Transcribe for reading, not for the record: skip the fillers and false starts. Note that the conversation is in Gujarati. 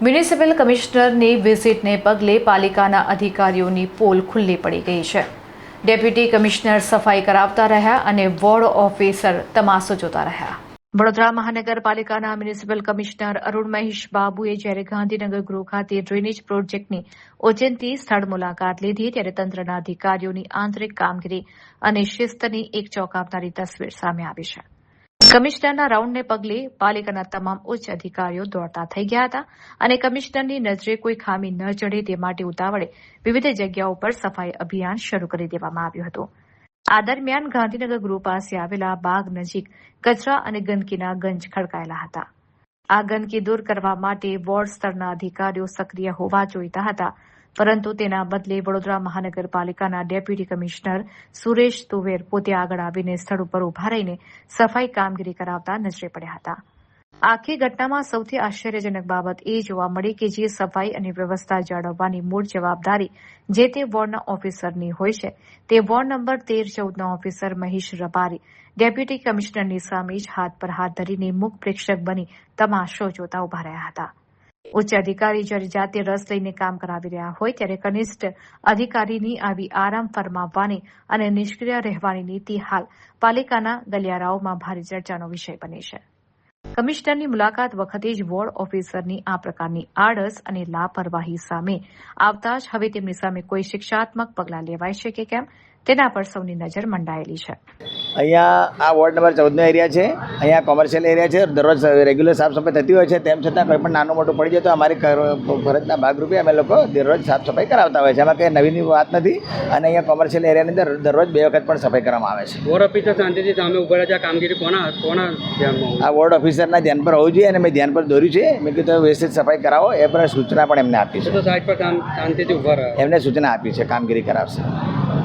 મ્યુનિસિપલ કમિશનરની વિઝિટને પગલે પાલિકાના અધિકારીઓની પોલ ખુલ્લી પડી ગઈ છે. ડેપ્યુટી કમિશનર સફાઈ કરાવતા રહ્યા અને વોર્ડ ઓફિસર તમાશો જોતા રહ્યા. વડોદરા મહાનગરપાલિકાના મ્યુનિસિપલ કમિશનર અરુણ મહેશ બાબુએ જ્યારે ગાંધીનગર ગૃહ ખાતે ડ્રેનેજ પ્રોજેક્ટની ઓચિંતી સ્થળ મુલાકાત લીધી ત્યારે તંત્રના અધિકારીઓની આંતરિક કામગીરી અને શિસ્તની એક ચોંકાવનારી તસવીર સામે આવી છે. કમિશનરના રાઉન્ડને પગલે પાલિકાના તમામ ઉચ્ચ અધિકારીઓ દોડતા થઈ ગયા હતા અને કમિશનરની નજરે કોઈ ખામી ન ચડે તે માટે ઉતાવળે વિવિધ જગ્યાઓ પર સફાઈ અભિયાન શરૂ કરી દેવામાં આવ્યું હતું. આ દરમિયાન ગાંધીનગર ગૃહ પાસે આવેલા બાગ નજીક કચરા અને ગંદકીના ગંજ ખડકાયેલા હતા. આ ગંદકી દૂર કરવા માટે વોર્ડ સ્તરના અધિકારીઓ સક્રિય હોવા જોઈતા હતા, પરંતુ તેના બદલે વડોદરા મહાનગરપાલિકાના ડેપ્યુટી કમિશનર સુરેશ તુવેર પોતે આગળ આવીને સ્થળ ઉપર ઉભા રહીને સફાઈ કામગીરી કરાવતા નજરે પડ્યા હતા. આખી ઘટનામાં સૌથી આશ્ચર્યજનક બાબત એ જોવા મળી કે જે સફાઈ અને વ્યવસ્થા જાળવવાની મૂળ જવાબદારી જે તે વોર્ડના ઓફિસરની હોય છે, તે વોર્ડ નંબર 13-14ના ઓફિસર મહેશ રબારી ડેપ્યુટી કમિશનરની સામે જ હાથ પર હાથ ધરીને મુખ પ્રેક્ષક બની તમાશો જોતા ઉભા રહ્યા હતા. ઉચ્ચ અધિકારી જ્યારે જાતે રસ લઈને કામ કરાવી રહ્યા હોય ત્યારે કનિષ્ઠ અધિકારીની આવી આરામ ફરમાવવાની અને નિષ્ક્રિય રહેવાની નીતિ હાલ પાલિકાના ગલિયારાઓમાં ભારે ચર્ચાનો વિષય બની છે. કમિશનરની મુલાકાત વખતે જ વોર્ડ ઓફિસરની આ પ્રકારની આળસ અને લાપરવાહી સામે આવતા જ હવે તેમની સામે કોઈ શિક્ષાત્મક પગલાં લેવાય છે કે કેમ તેના પર સૌની નજર મંડાયેલી છે. અહીંયા આ વોર્ડ નંબર 14નો એરિયા છે. અહીંયા કોમર્શિયલ એરિયા છે. દરરોજ રેગ્યુલર સાફ સફાઈ થતી હોય છે. તેમ છતાં કોઈ પણ નાનું મોટું પડી જાય તો અમારી ફરજના ભાગરૂપે અમે લોકો દરરોજ સાફ સફાઈ કરાવતા હોય છે. એમાં કંઈ નવીની વાત નથી. અને અહીંયા કોમર્શિયલ એરિયાની અંદર દરરોજ 2 વખત પણ સફાઈ કરવામાં આવે છે. વોર્ડ ઓફિસર શાંતિથી સામે ઉભા છે. આ કામગીરી કોના ધ્યાનમાં? આ વોર્ડ ઓફિસરના ધ્યાન પર હોવું જોઈએ અને મેં ધ્યાન પર દોર્યું છે. મેં કીધું વ્યવસ્થિત સફાઈ કરાવો એ પર સૂચના પણ એમને આપી છે. તો સાઈડ પર શાંતિથી ઉભા રહે એમને સૂચના આપી છે, કામગીરી કરાવશે.